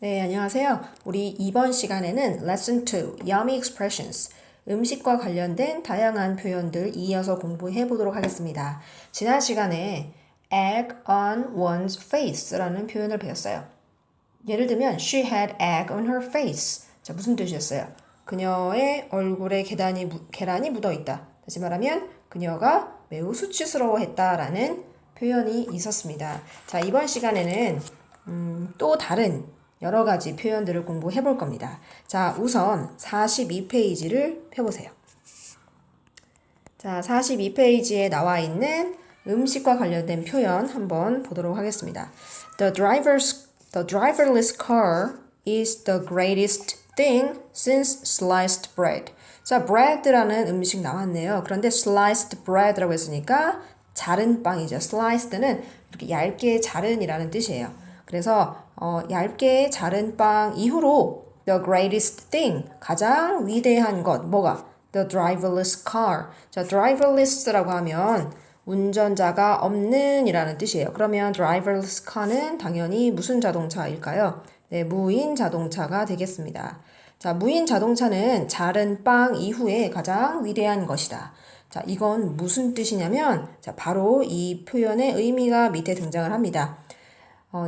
네, 안녕하세요. 우리 이번 시간에는 Lesson 2, Yummy Expressions, 음식과 관련된 다양한 표현들 이어서 공부해 보도록 하겠습니다. 지난 시간에 egg on one's face라는 표현을 배웠어요. 예를 들면 She had egg on her face. 자, 무슨 뜻이었어요? 그녀의 얼굴에 계란이 묻어 있다. 다시 말하면 그녀가 매우 수치스러워했다라는 표현이 있었습니다. 자, 이번 시간에는 또 다른 여러 가지 표현들을 공부해 볼 겁니다. 자, 우선 42페이지를 펴보세요. 자, 42페이지에 나와 있는 음식과 관련된 표현 한번 보도록 하겠습니다. The driverless car is the greatest thing since sliced bread. 자, bread라는 음식 나왔네요. 그런데 sliced bread라고 했으니까 자른 빵이죠. sliced는 이렇게 얇게 자른이라는 뜻이에요. 그래서 얇게 자른 빵 이후로 the greatest thing, 가장 위대한 것, 뭐가? The driverless car. 자, driverless라고 하면 운전자가 없는 이라는 뜻이에요. 그러면 driverless car는 당연히 무슨 자동차일까요? 네, 무인 자동차가 되겠습니다. 자, 무인 자동차는 자른 빵 이후에 가장 위대한 것이다. 자, 이건 무슨 뜻이냐면, 자, 바로 이 표현의 의미가 밑에 등장을 합니다.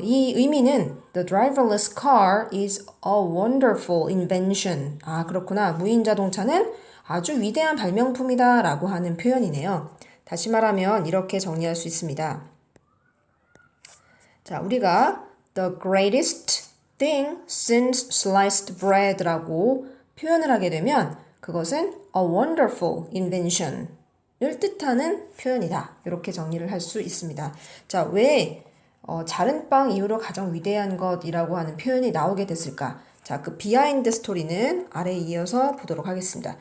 이 의미는 The driverless car is a wonderful invention. 아, 그렇구나. 무인 자동차는 아주 위대한 발명품이다 라고 하는 표현이네요. 다시 말하면 이렇게 정리할 수 있습니다. 자, 우리가 the greatest thing since sliced bread라고 표현을 하게 되면 그것은 a wonderful invention을 뜻하는 표현이다. 이렇게 정리를 할 수 있습니다. 자, 왜 자른 빵 이후로 가장 위대한 것이라고 하는 표현이 나오게 됐을까? 자, 그 비하인드 스토리는 아래에 이어서 보도록 하겠습니다.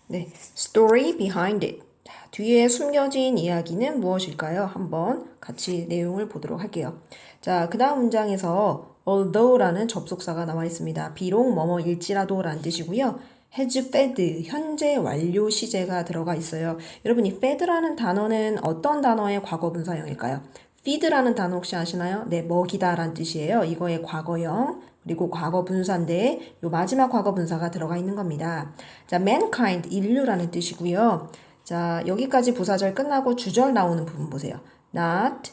네, story behind it. 뒤에 숨겨진 이야기는 무엇일까요? 한번 같이 내용을 보도록 할게요. 자, 그 다음 문장에서 although라는 접속사가 나와 있습니다. 비록 뭐뭐일지라도 라는 뜻이고요. has fed, 현재 완료 시제가 들어가 있어요. 여러분, 이 fed라는 단어는 어떤 단어의 과거 분사형일까요? feed라는 단어 혹시 아시나요? 네, 먹이다 라는 뜻이에요. 이거의 과거형. 그리고 과거 분사인데 요 마지막 과거 분사가 들어가 있는 겁니다. 자, mankind, 인류라는 뜻이고요. 자, 여기까지 부사절 끝나고 주절 나오는 부분 보세요. Not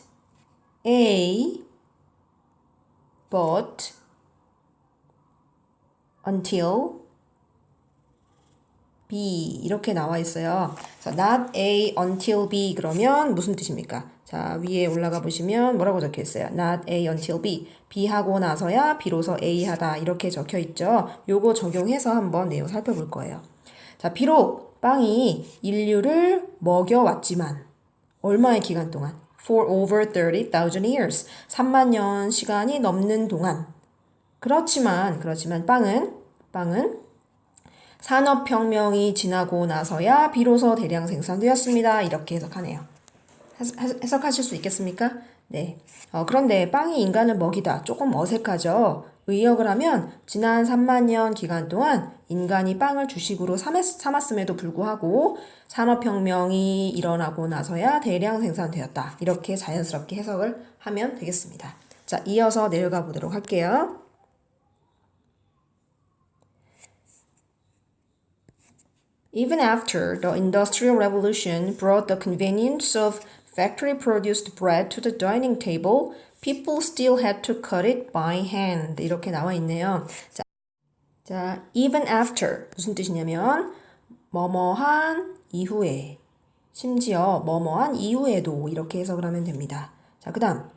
a, but, until, be 이렇게 나와 있어요. 자, not a, until be 그러면 무슨 뜻입니까? 자, 위에 올라가 보시면 뭐라고 적혀 있어요? Not a until B. B 하고 나서야 비로소 A 하다 이렇게 적혀 있죠. 요거 적용해서 한번 내용 살펴볼 거예요. 자, 비록 빵이 인류를 먹여왔지만 얼마의 기간 동안? For over 30,000 years. 3만 년 시간이 넘는 동안. 그렇지만 빵은 산업혁명이 지나고 나서야 비로소 대량 생산되었습니다. 이렇게 해석하네요. 해석하실 수 있겠습니까? 네. 그런데 빵이 인간을 먹이다. 조금 어색하죠? 의역을 하면 지난 3만 년 기간 동안 인간이 빵을 주식으로 삼았음에도 불구하고 산업혁명이 일어나고 나서야 대량 생산되었다. 이렇게 자연스럽게 해석을 하면 되겠습니다. 자, 이어서 내려가 보도록 할게요. Even after the Industrial Revolution brought the convenience of factory-produced bread to the dining table, people still had to cut it by hand. 이렇게 나와 있네요. 자, even after 무슨 뜻이냐면 뭐뭐한 이후에 심지어 뭐뭐한 이후에도 이렇게 해석을 하면 됩니다. 자, 그 다음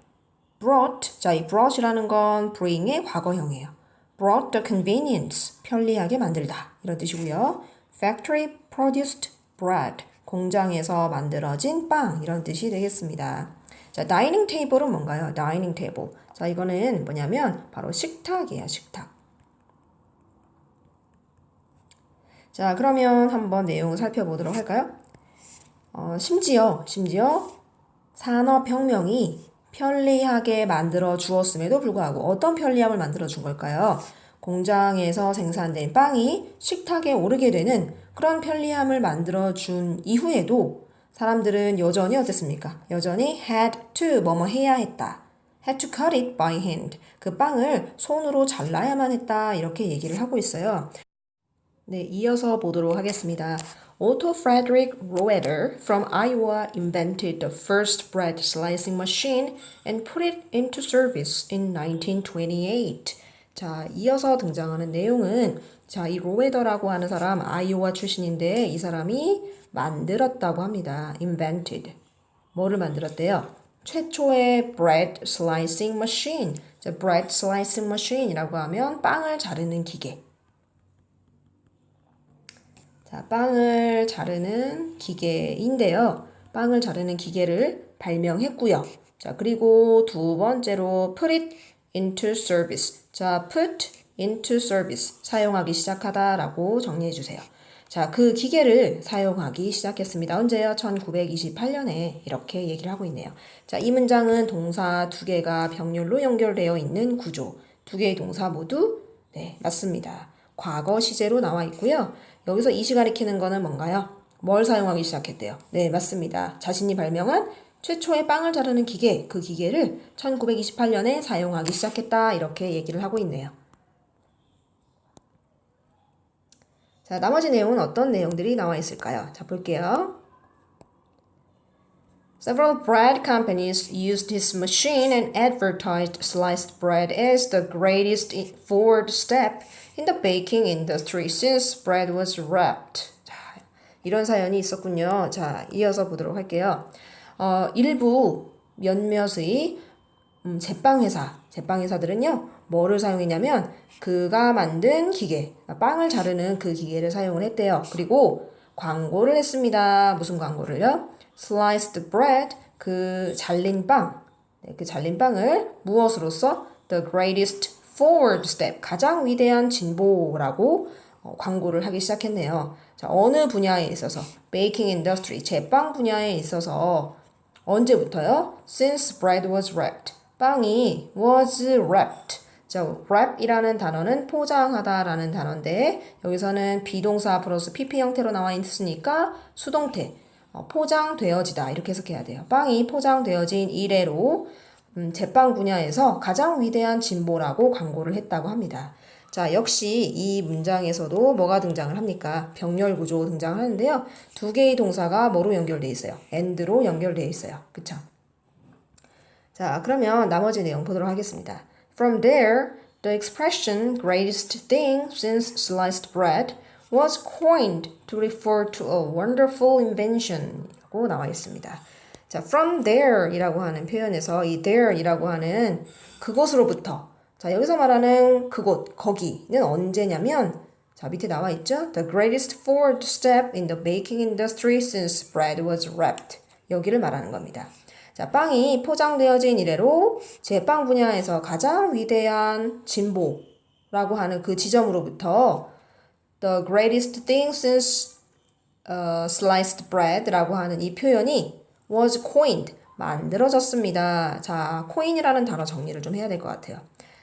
brought. 자, 이 brought이라는 건 bring의 과거형이에요. brought the convenience. 편리하게 만들다. 이런 뜻이고요. Factory produced bread. 공장에서 만들어진 빵. 이런 뜻이 되겠습니다. 자, dining table은 뭔가요? dining table. 자, 이거는 뭐냐면 바로 식탁이에요. 식탁. 자, 그러면 한번 내용을 살펴보도록 할까요? 심지어 산업혁명이 편리하게 만들어 주었음에도 불구하고 어떤 편리함을 만들어 준 걸까요? 공장에서 생산된 빵이 식탁에 오르게 되는 그런 편리함을 만들어 준 이후에도 사람들은 여전히 어땠습니까? 여전히 had to 뭐뭐 해야 했다. had to cut it by hand. 그 빵을 손으로 잘라야만 했다. 이렇게 얘기를 하고 있어요. 네, 이어서 보도록 하겠습니다. Otto Frederick Roeder from Iowa invented the first bread slicing machine and put it into service in 1928. 자, 이어서 등장하는 내용은 자, 이 로웨더라고 하는 사람 아이오와 출신인데 이 사람이 만들었다고 합니다. invented. 뭐를 만들었대요? 최초의 bread slicing machine. 자, bread slicing machine이라고 하면 빵을 자르는 기계. 자, 빵을 자르는 기계인데요. 빵을 자르는 기계를 발명했고요. 자, 그리고 두 번째로 put it into service. 자, put into service. 사용하기 시작하다라고 정리해 주세요. 자, 그 기계를 사용하기 시작했습니다. 언제요? 1928년에 이렇게 얘기를 하고 있네요. 자, 이 문장은 동사 두 개가 병렬로 연결되어 있는 구조. 두 개의 동사 모두 네, 맞습니다. 과거 시제로 나와 있고요. 여기서 이시 가리키는 거는 뭔가요? 뭘 사용하기 시작했대요? 네, 맞습니다. 자신이 발명한 최초의 빵을 자르는 기계, 그 기계를 1928년에 사용하기 시작했다. 이렇게 얘기를 하고 있네요. 자, 나머지 내용은 어떤 내용들이 나와 있을까요? 자, 볼게요. Several bread companies used his machine and advertised sliced bread as the greatest forward step in the baking industry since bread was wrapped. 자, 이런 사연이 있었군요. 자, 이어서 보도록 할게요. 일부 몇몇의 제빵회사들은요, 뭐를 사용했냐면 그가 만든 기계, 빵을 자르는 그 기계를 사용을 했대요. 그리고 광고를 했습니다. 무슨 광고를요? Sliced bread, 그 잘린 빵, 그 잘린 빵을 무엇으로써 the greatest forward step, 가장 위대한 진보라고 광고를 하기 시작했네요. 자, 어느 분야에 있어서 baking industry, 제빵 분야에 있어서 언제부터요? Since bread was wrapped. 빵이 was wrapped. 자, wrap이라는 단어는 포장하다라는 단어인데 여기서는 비동사 플러스 PP 형태로 나와 있으니까 수동태. 포장되어지다 이렇게 해석해야 돼요. 빵이 포장되어진 이래로 제빵 분야에서 가장 위대한 진보라고 광고를 했다고 합니다. 자, 역시 이 문장에서도 뭐가 등장을 합니까? 병렬 구조 등장을 하는데요. 두 개의 동사가 뭐로 연결되어 있어요? and로 연결되어 있어요. 그쵸? 자, 그러면 나머지 내용 보도록 하겠습니다. From there, the expression greatest thing since sliced bread was coined to refer to a wonderful invention 라고 나와 있습니다. 자, from there 이라고 하는 표현에서 이 there 이라고 하는 그곳으로부터 자, 여기서 말하는 그곳, 거기는 언제냐면 자, 밑에 나와 있죠? The greatest forward step in the baking industry since bread was wrapped. 여기를 말하는 겁니다. 자, 빵이 포장되어진 이래로 제빵 분야에서 가장 위대한 진보라고 하는 그 지점으로부터 The greatest thing since sliced bread라고 하는 이 표현이 was coined, 만들어졌습니다. 자, coin이라는 단어 정리를 좀 해야 될 것 같아요.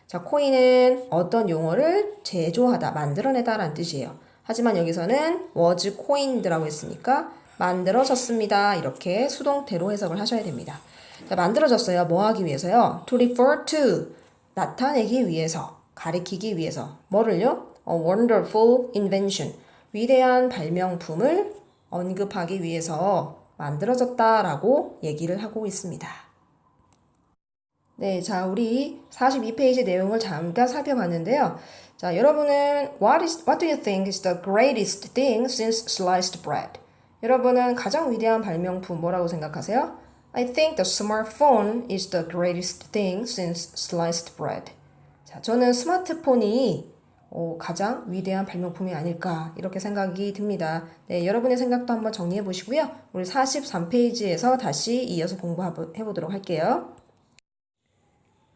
자, coin은 어떤 용어를 제조하다, 만들어내다 라는 뜻이에요. 하지만 여기서는 was coined라고 했으니까 만들어졌습니다. 이렇게 수동태로 해석을 하셔야 됩니다. 자, 만들어졌어요. 뭐 하기 위해서요? To refer to, 나타내기 위해서, 가리키기 위해서. 뭐를요? A wonderful invention, 위대한 발명품을 언급하기 위해서 만들어졌다라고 얘기를 하고 있습니다. 네, 자, 우리 42페이지 내용을 잠깐 살펴봤는데요. 자, 여러분은 what do you think is the greatest thing since sliced bread? 여러분은 가장 위대한 발명품 뭐라고 생각하세요? I think the smartphone is the greatest thing since sliced bread. 자, 저는 스마트폰이 가장 위대한 발명품이 아닐까 이렇게 생각이 듭니다. 네, 여러분의 생각도 한번 정리해 보시고요. 우리 43페이지에서 다시 이어서 공부해 보도록 할게요.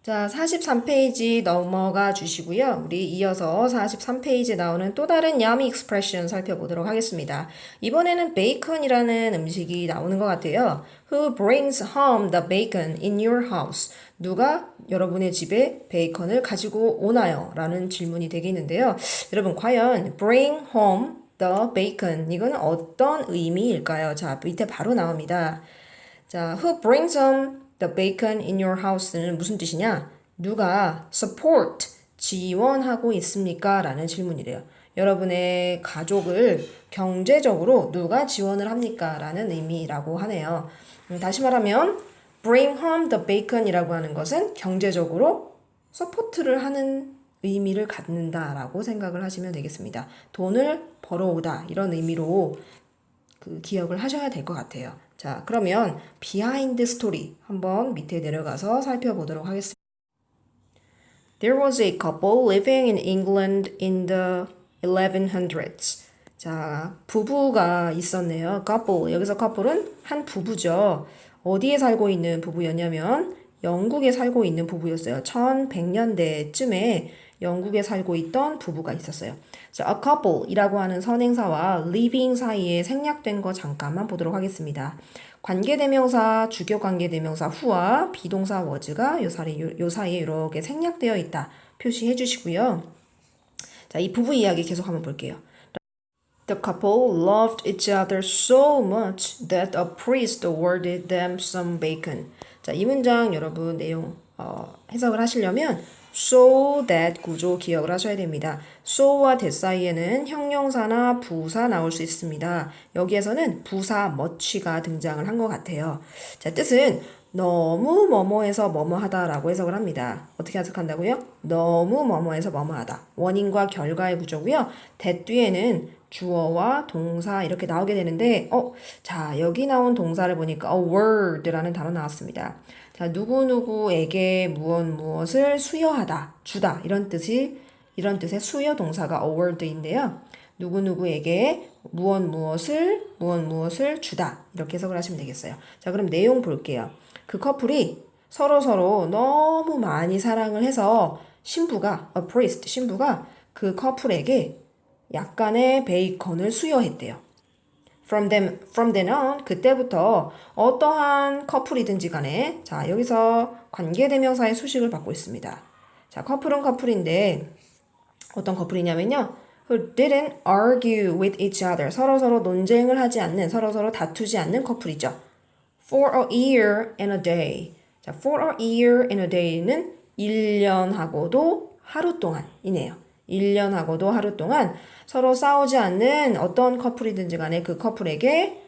자, 43페이지 넘어가 주시고요. 우리 이어서 43페이지에 나오는 또 다른 yummy expression 살펴보도록 하겠습니다. 이번에는 베이컨이라는 음식이 나오는 것 같아요. Who brings home the bacon in your house? 누가 여러분의 집에 베이컨을 가지고 오나요? 라는 질문이 되겠는데요. 여러분, 과연 bring home the bacon 이거는 어떤 의미일까요? 자, 밑에 바로 나옵니다. 자, who brings home the bacon in your house는 무슨 뜻이냐? 누가 support, 지원하고 있습니까? 라는 질문이래요. 여러분의 가족을 경제적으로 누가 지원을 합니까? 라는 의미라고 하네요. 다시 말하면 bring home the bacon이라고 하는 것은 경제적으로 서포트를 하는 의미를 갖는다라고 생각을 하시면 되겠습니다. 돈을 벌어오다 이런 의미로 그 기억을 하셔야 될 것 같아요. 자, 그러면 비하인드 스토리 한번 밑에 내려가서 살펴보도록 하겠습니다. There was a couple living in England in the 1100s. 자, 부부가 있었네요. couple. 여기서 couple은 한 부부죠. 어디에 살고 있는 부부였냐면 영국에 살고 있는 부부였어요. 1100년대쯤에 영국에 살고 있던 부부가 있었어요. 자, a couple이라고 하는 선행사와 living 사이에 생략된 거 잠깐만 보도록 하겠습니다. 관계대명사, 주격관계대명사 후와 비동사 was가 요 사이에 이렇게 생략되어 있다. 표시해 주시고요. 자, 이 부부 이야기 계속 한번 볼게요. The couple loved each other so much that a priest awarded them some bacon. 자, 이 문장 여러분 내용 해석을 하시려면 so that 구조 기억을 하셔야 됩니다. so와 that 사이에는 형용사나 부사 나올 수 있습니다. 여기에서는 부사 much가 등장을 한 것 같아요. 자, 뜻은 너무 뭐뭐해서 뭐뭐하다라고 해석을 합니다. 어떻게 해석한다고요? 너무 뭐뭐해서 뭐뭐하다. 원인과 결과의 구조고요. that 뒤에는 주어와 동사 이렇게 나오게 되는데 자, 여기 나온 동사를 보니까 award라는 단어 나왔습니다. 자, 누구누구에게 무엇을 수여하다, 주다 이런 뜻의 수여 동사가 award인데요. 누구누구에게 무엇을 주다 이렇게 해석을 하시면 되겠어요. 자, 그럼 내용 볼게요. 그 커플이 서로 너무 많이 사랑을 해서 신부가 그 커플에게 약간의 베이컨을 수여했대요. From then on, 그때부터 어떠한 커플이든지 간에 자, 여기서 관계대명사의 수식을 받고 있습니다. 자, 커플은 커플인데 어떤 커플이냐면요. Who didn't argue with each other. 서로 논쟁을 하지 않는, 서로 다투지 않는 커플이죠. For a year and a day. 자, for a year and a day는 1년하고도 하루 동안이네요. 1년하고도 하루 동안 서로 싸우지 않는 어떤 커플이든지 간에 그 커플에게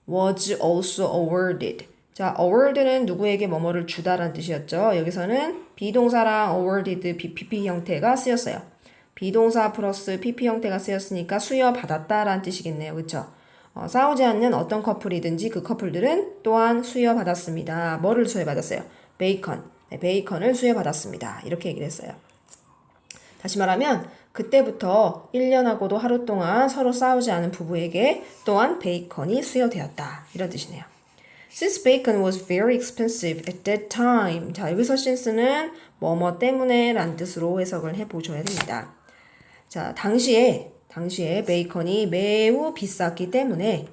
was also awarded. 자, award는 누구에게 뭐뭐를 주다라는 뜻이었죠. 여기서는 비동사랑 awarded BPP 형태가 쓰였어요. 비동사 플러스 PP 형태가 쓰였으니까 수여받았다라는 뜻이겠네요. 그렇죠? 싸우지 않는 어떤 커플이든지 그 커플들은 또한 수여받았습니다. 뭐를 수여받았어요? 베이컨. 네, 베이컨을 수여받았습니다. 이렇게 얘기를 했어요. 다시 말하면 그때부터 1년하고도 하루 동안 서로 싸우지 않은 부부에게 또한 베이컨이 수여되었다. 이런 뜻이네요. Since bacon was very expensive at that time. 자, 여기서 since는 뭐뭐 때문에 라는 뜻으로 해석을 해보셔야 됩니다. 자, 당시에 베이컨이 매우 비쌌기 때문에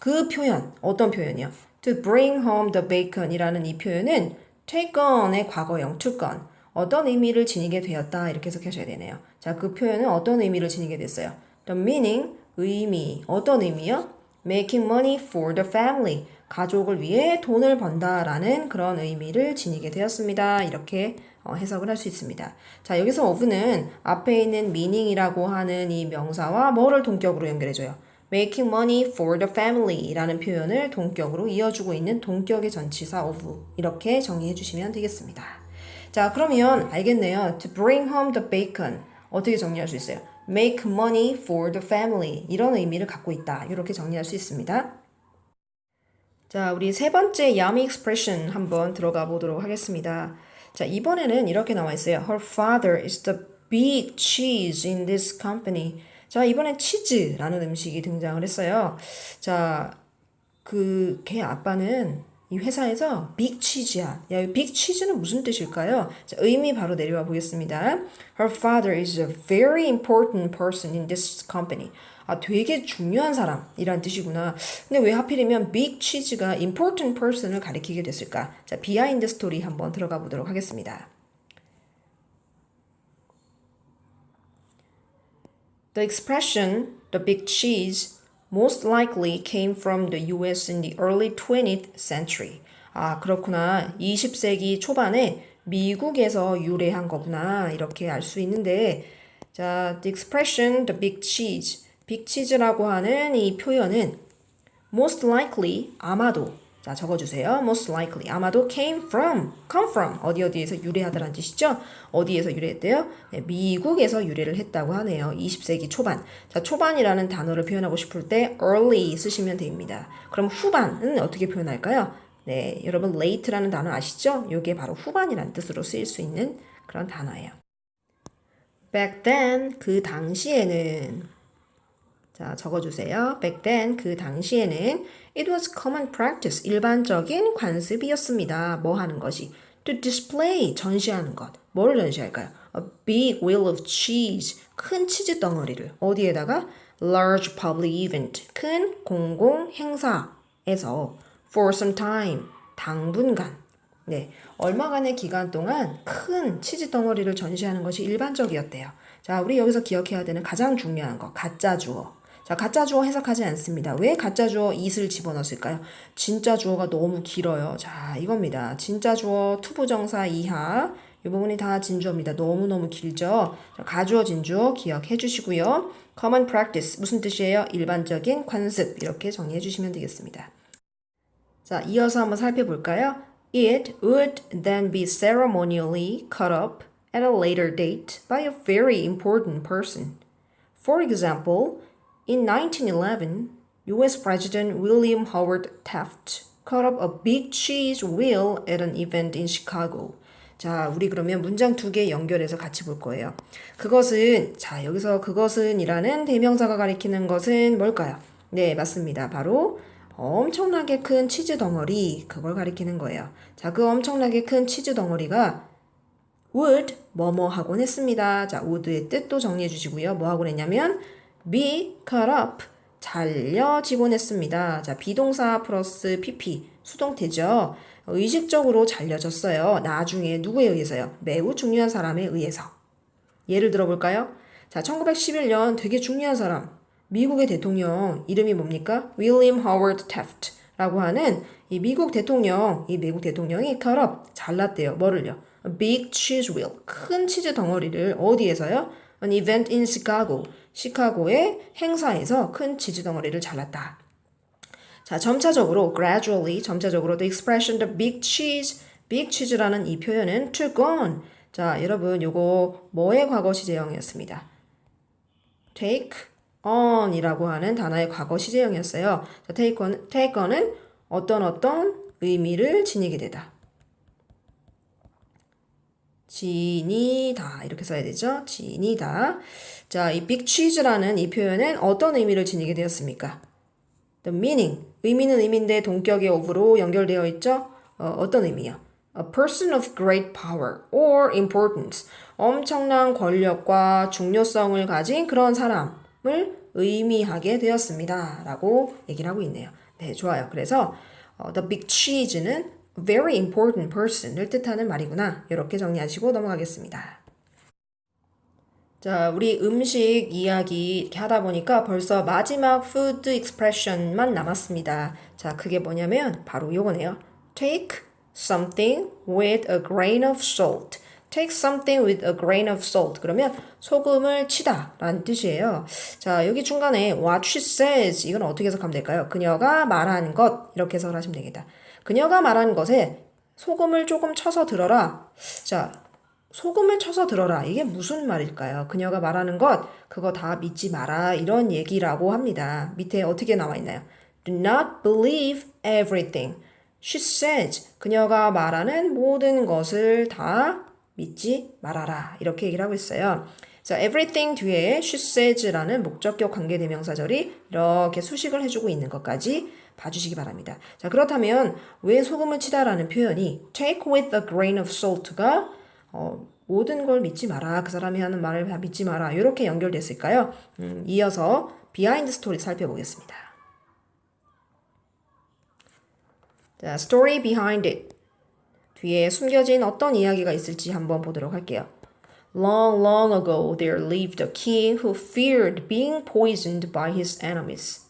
그 표현, 어떤 표현이요? To bring home the bacon 이라는 이 표현은 take on의 과거형, took on. 어떤 의미를 지니게 되었다 이렇게 해석하셔야 되네요. 자, 그 표현은 어떤 의미를 지니게 됐어요? The meaning, 의미, 어떤 의미요? Making money for the family, 가족을 위해 돈을 번다라는 그런 의미를 지니게 되었습니다. 이렇게 해석을 할 수 있습니다. 자, 여기서 of는 앞에 있는 meaning이라고 하는 이 명사와 뭐를 동격으로 연결해줘요? Making money for the family 라는 표현을 동격으로 이어주고 있는 동격의 전치사 of 이렇게 정리해 주시면 되겠습니다. 자, 그러면 알겠네요. To bring home the bacon 어떻게 정리할 수 있어요? Make money for the family 이런 의미를 갖고 있다. 이렇게 정리할 수 있습니다. 자, 우리 세 번째 yummy expression 한번 들어가 보도록 하겠습니다. 자, 이번에는 이렇게 나와 있어요. Her father is the big cheese in this company. 자, 이번엔 치즈라는 음식이 등장을 했어요. 자, 걔 아빠는 이 회사에서 빅 치즈야. 야, 빅 치즈는 무슨 뜻일까요? 자, 의미 바로 내려와 보겠습니다. Her father is a very important person in this company. 아, 되게 중요한 사람이란 뜻이구나. 근데 왜 하필이면 빅 치즈가 important person을 가리키게 됐을까? 자, 비하인드 스토리 한번 들어가 보도록 하겠습니다. The expression, the big cheese, most likely came from the US in the early 20th century. 아, 그렇구나. 20세기 초반에 미국에서 유래한 거구나. 이렇게 알 수 있는데, 자, the expression the big cheese. 빅 치즈라고 하는 이 표현은 most likely, 아마도. 자, 적어주세요. most likely, 아마도 come from. 어디에서 유래하다라는 뜻이죠? 어디에서 유래했대요? 네, 미국에서 유래를 했다고 하네요. 20세기 초반. 자, 초반이라는 단어를 표현하고 싶을 때 early 쓰시면 됩니다. 그럼 후반은 어떻게 표현할까요? 네, 여러분 late라는 단어 아시죠? 이게 바로 후반이라는 뜻으로 쓰일 수 있는 그런 단어예요. Back then, 그 당시에는 자, 적어주세요. Back then, 그 당시에는 it was common practice, 일반적인 관습이었습니다. 뭐 하는 것이? To display, 전시하는 것. 뭐를 전시할까요? A big wheel of cheese, 큰 치즈 덩어리를. 어디에다가? Large public event, 큰 공공 행사에서 for some time, 당분간. 네, 얼마간의 기간 동안 큰 치즈 덩어리를 전시하는 것이 일반적이었대요. 자, 우리 여기서 기억해야 되는 가장 중요한 거, 가짜 주어. 자, 가짜 주어 해석하지 않습니다. 왜 가짜 주어 it을 집어넣었을까요? 진짜 주어가 너무 길어요. 자, 이겁니다. 진짜 주어 투부정사 이하 이 부분이 다 진주어입니다. 너무너무 길죠? 자, 가주어, 진주어 기억해 주시고요. common practice 무슨 뜻이에요? 일반적인 관습 이렇게 정리해 주시면 되겠습니다. 자, 이어서 한번 살펴볼까요? It would then be ceremonially cut up at a later date by a very important person. For example, in 1911, US President William Howard Taft cut up a big cheese wheel at an event in Chicago. 자, 우리 그러면 문장 두 개 연결해서 같이 볼 거예요. 그것은, 자, 여기서 그것은 이라는 대명사가 가리키는 것은 뭘까요? 네, 맞습니다. 바로 엄청나게 큰 치즈 덩어리, 그걸 가리키는 거예요. 자, 그 엄청나게 큰 치즈 덩어리가 would, 뭐뭐 하곤 했습니다. 자, would의 뜻도 정리해 주시고요. 뭐 하곤 했냐면 be cut up, 잘려지곤 했습니다. 자, 비동사 플러스 pp, 수동태죠. 의식적으로 잘려졌어요. 나중에 누구에 의해서요? 매우 중요한 사람에 의해서. 예를 들어볼까요? 자, 1911년 되게 중요한 사람, 미국의 대통령 이름이 뭡니까? William Howard Taft라고 하는 이 미국 대통령이 cut up, 잘랐대요. 뭐를요? A big cheese wheel, 큰 치즈 덩어리를 어디에서요? An event in Chicago, 시카고의 행사에서 큰 치즈 덩어리를 잘랐다. 자, 점차적으로 the expression the big cheese라는 이 표현은 took on. 자, 여러분 요거 뭐의 과거 시제형이었습니다. take on이라고 하는 단어의 과거 시제형이었어요. 자, take on은 어떤 의미를 지니게 되다. 지니다 이렇게 써야 되죠. 지니다. 자, 이 big cheese라는 이 표현은 어떤 의미를 지니게 되었습니까? The meaning. 의미는 의미인데 동격의 of로 연결되어 있죠. 어떤 의미요? A person of great power or importance. 엄청난 권력과 중요성을 가진 그런 사람을 의미하게 되었습니다. 라고 얘기를 하고 있네요. 네, 좋아요. 그래서 the big cheese는 very important person을 뜻하는 말이구나. 이렇게 정리하시고 넘어가겠습니다. 자, 우리 음식 이야기 이렇게 하다 보니까 벌써 마지막 food expression만 남았습니다. 자, 그게 뭐냐면 바로 요거네요. Take something with a grain of salt. Take something with a grain of salt. 그러면 소금을 치다 라는 뜻이에요. 자, 여기 중간에 what she says 이건 어떻게 해석하면 될까요? 그녀가 말한 것 이렇게 해석을 하시면 되겠다. 그녀가 말한 것에 소금을 조금 쳐서 들어라. 자, 소금을 쳐서 들어라. 이게 무슨 말일까요? 그녀가 말하는 것, 그거 다 믿지 마라. 이런 얘기라고 합니다. 밑에 어떻게 나와 있나요? Do not believe everything. She says. 그녀가 말하는 모든 것을 다 믿지 말아라. 이렇게 얘기를 하고 있어요. 자, everything 뒤에 she says라는 목적격 관계대명사절이 이렇게 수식을 해주고 있는 것까지 봐주시기 바랍니다. 자, 그렇다면 왜 소금을 치다라는 표현이 take with a grain of salt가 모든 걸 믿지 마라. 그 사람이 하는 말을 다 믿지 마라. 이렇게 연결됐을까요? 이어서 비하인드 스토리 살펴보겠습니다. 자, story behind it. 뒤에 숨겨진 어떤 이야기가 있을지 한번 보도록 할게요. Long, long ago, there lived a king who feared being poisoned by his enemies.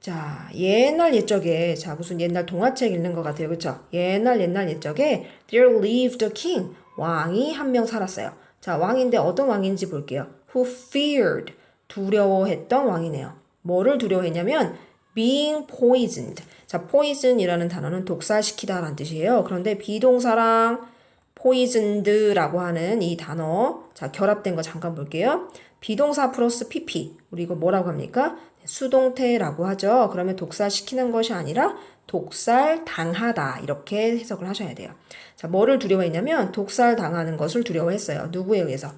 자, 옛날 옛적에, 자, 무슨 옛날 동화책 읽는 것 같아요. 그쵸? 옛날 옛적에 there lived a king. 왕이 한 명 살았어요. 자, 왕인데 어떤 왕인지 볼게요. Who feared. 두려워했던 왕이네요. 뭐를 두려워했냐면 being poisoned. 자, poison이라는 단어는 독살시키다 라는 뜻이에요. 그런데 비동사랑 poisoned라고 하는 이 단어, 자, 결합된 거 잠깐 볼게요. 비동사 플러스 pp. 우리 이거 뭐라고 합니까? 수동태라고 하죠. 그러면 독살시키는 것이 아니라 독살당하다. 이렇게 해석을 하셔야 돼요. 자, 뭐를 두려워했냐면 독살당하는 것을 두려워했어요. 누구에 의해서?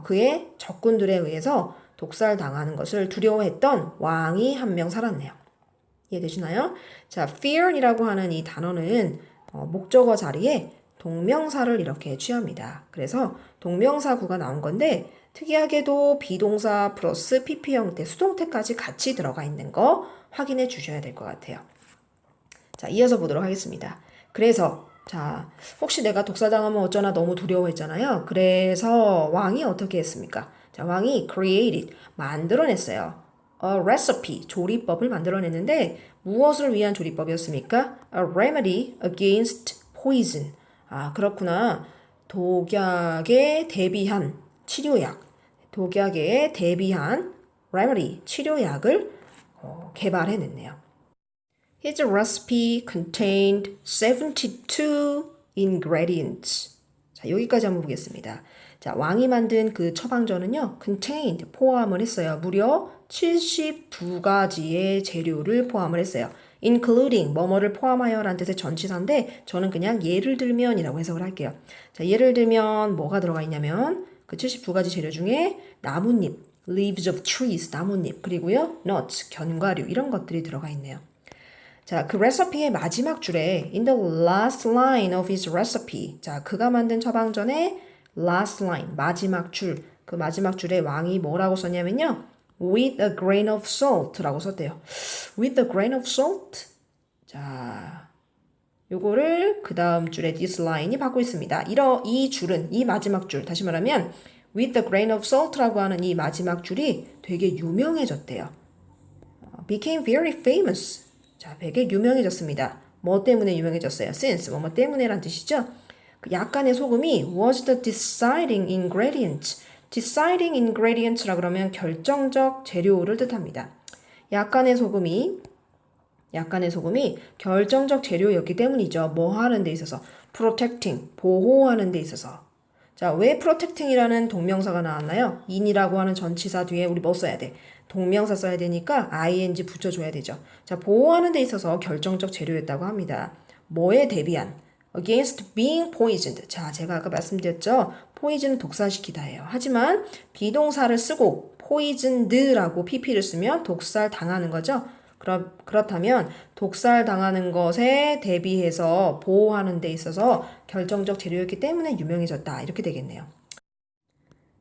그의 적군들에 의해서 독살당하는 것을 두려워했던 왕이 한 명 살았네요. 이해되시나요? 자, fear이라고 하는 이 단어는 목적어 자리에 동명사를 이렇게 취합니다. 그래서 동명사구가 나온 건데 특이하게도 비동사 플러스 PP 형태, 수동태까지 같이 들어가 있는 거 확인해 주셔야 될 것 같아요. 자, 이어서 보도록 하겠습니다. 그래서 자, 혹시 내가 독살당하면 어쩌나 너무 두려워했잖아요. 그래서 왕이 어떻게 했습니까? 자, 왕이 created, 만들어냈어요. A recipe, 조리법을 만들어냈는데 무엇을 위한 조리법이었습니까? A remedy against poison. 아, 그렇구나. 독약에 대비한 치료약, 독약에 대비한 remedy, 치료약을 개발해냈네요. His recipe contained 72 ingredients. 자, 여기까지 한번 보겠습니다. 자, 왕이 만든 그 처방전은요, contained, 포함을 했어요. 무려 72가지의 재료를 포함을 했어요. including, 뭐뭐를 포함하여 라는 뜻의 전치사인데, 저는 그냥 예를 들면이라고 해석을 할게요. 자, 예를 들면 뭐가 들어가 있냐면, 그 72가지 재료 중에 나뭇잎, leaves of trees, 나뭇잎, 그리고요, nuts, 견과류, 이런 것들이 들어가 있네요. 자, 그 레시피의 마지막 줄에 in the last line of his recipe. 자, 그가 만든 처방전의 last line, 마지막 줄. 그 마지막 줄에 왕이 뭐라고 썼냐면요. with a grain of salt라고 썼대요. with a grain of salt? 자, 요거를 그 다음 줄에 this line이 받고 있습니다. 이 줄은, 이 마지막 줄, 다시 말하면 with a grain of salt라고 하는 이 마지막 줄이 되게 유명해졌대요. became very famous. 자, 되게 유명해졌습니다. 뭐 때문에 유명해졌어요? since, 뭐뭐 때문에란 뜻이죠. 그 약간의 소금이 was the deciding ingredient. deciding ingredient라 그러면 결정적 재료를 뜻합니다. 약간의 소금이 결정적 재료였기 때문이죠. 뭐 하는 데 있어서? protecting, 보호하는 데 있어서. 자, 왜 protecting이라는 동명사가 나왔나요? in이라고 하는 전치사 뒤에 우리 뭐 써야 돼? 동명사 써야 되니까 ing 붙여줘야 되죠. 자, 보호하는 데 있어서 결정적 재료였다고 합니다. 뭐에 대비한? against being poisoned. 자, 제가 아까 말씀드렸죠. poison 독살시키다예요. 하지만 비동사를 쓰고 poisoned라고 pp를 쓰면 독살 당하는 거죠. 그렇다면 독살 당하는 것에 대비해서 보호하는 데 있어서 결정적 재료였기 때문에 유명해졌다. 이렇게 되겠네요.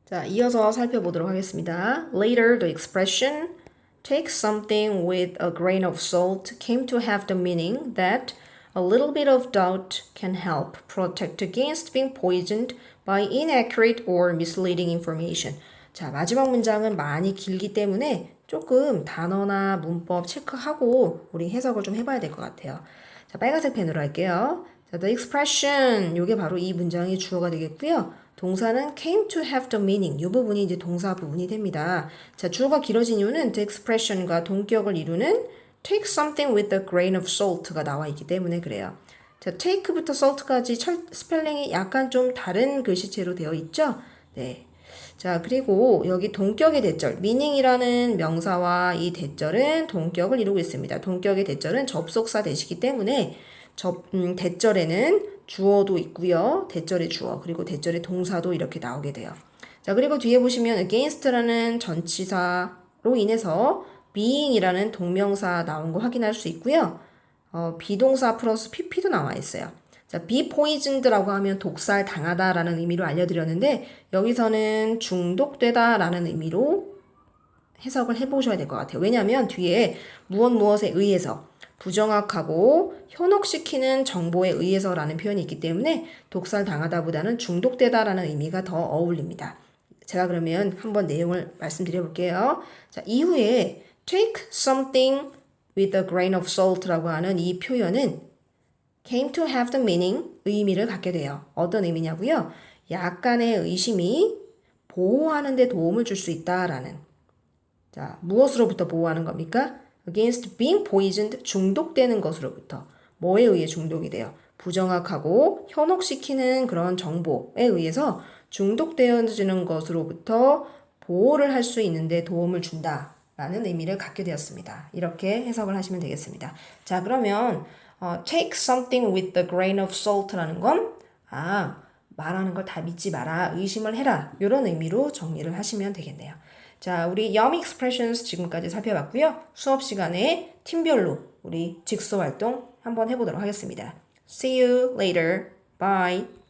자, 이어서 살펴보도록 하겠습니다. Later, the expression take something with a grain of salt came to have the meaning that a little bit of doubt can help protect against being poisoned by inaccurate or misleading information. 자, 마지막 문장은 많이 길기 때문에 조금 단어나 문법 체크하고 우리 해석을 좀 해봐야 될 것 같아요. 자, 빨간색 펜으로 할게요. 자, the expression, 이게 바로 이 문장의 주어가 되겠고요. 동사는 came to have the meaning. 이 부분이 이제 동사 부분이 됩니다. 자, 주어가 길어진 이유는 the expression과 동격을 이루는 take something with a grain of salt가 나와 있기 때문에 그래요. 자, take부터 salt까지 스펠링이 약간 좀 다른 글씨체로 되어 있죠? 네. 자, 그리고 여기 동격의 대절, meaning이라는 명사와 이 대절은 동격을 이루고 있습니다. 동격의 대절은 접속사 대시기 때문에 대절에는 주어도 있고요. 대절의 주어, 그리고 대절의 동사도 이렇게 나오게 돼요. 자, 그리고 뒤에 보시면 against라는 전치사로 인해서 being이라는 동명사 나온 거 확인할 수 있고요. 비동사 플러스 pp도 나와 있어요. 자, be poisoned라고 하면 독살 당하다라는 의미로 알려드렸는데 여기서는 중독되다라는 의미로 해석을 해보셔야 될 것 같아요. 왜냐하면 뒤에 무엇에 의해서 부정확하고 현혹시키는 정보에 의해서라는 표현이 있기 때문에 독살 당하다보다는 중독되다라는 의미가 더 어울립니다. 제가 그러면 한번 내용을 말씀드려 볼게요. 자, 이후에 take something with a grain of salt라고 하는 이 표현은 came to have the meaning, 의미를 갖게 돼요. 어떤 의미냐고요? 약간의 의심이 보호하는 데 도움을 줄 수 있다라는. 자, 무엇으로부터 보호하는 겁니까? Against being poisoned, 중독되는 것으로부터. 뭐에 의해 중독이 돼요? 부정확하고 현혹시키는 그런 정보에 의해서 중독되어지는 것으로부터 보호를 할 수 있는데 도움을 준다라는 의미를 갖게 되었습니다. 이렇게 해석을 하시면 되겠습니다. 자, 그러면 take something with a grain of salt라는 건 말하는 걸 다 믿지 마라, 의심을 해라 이런 의미로 정리를 하시면 되겠네요. 자, 우리 Yummy Expressions 지금까지 살펴봤고요. 수업 시간에 팀별로 우리 직소 활동 한번 해보도록 하겠습니다. See you later. Bye.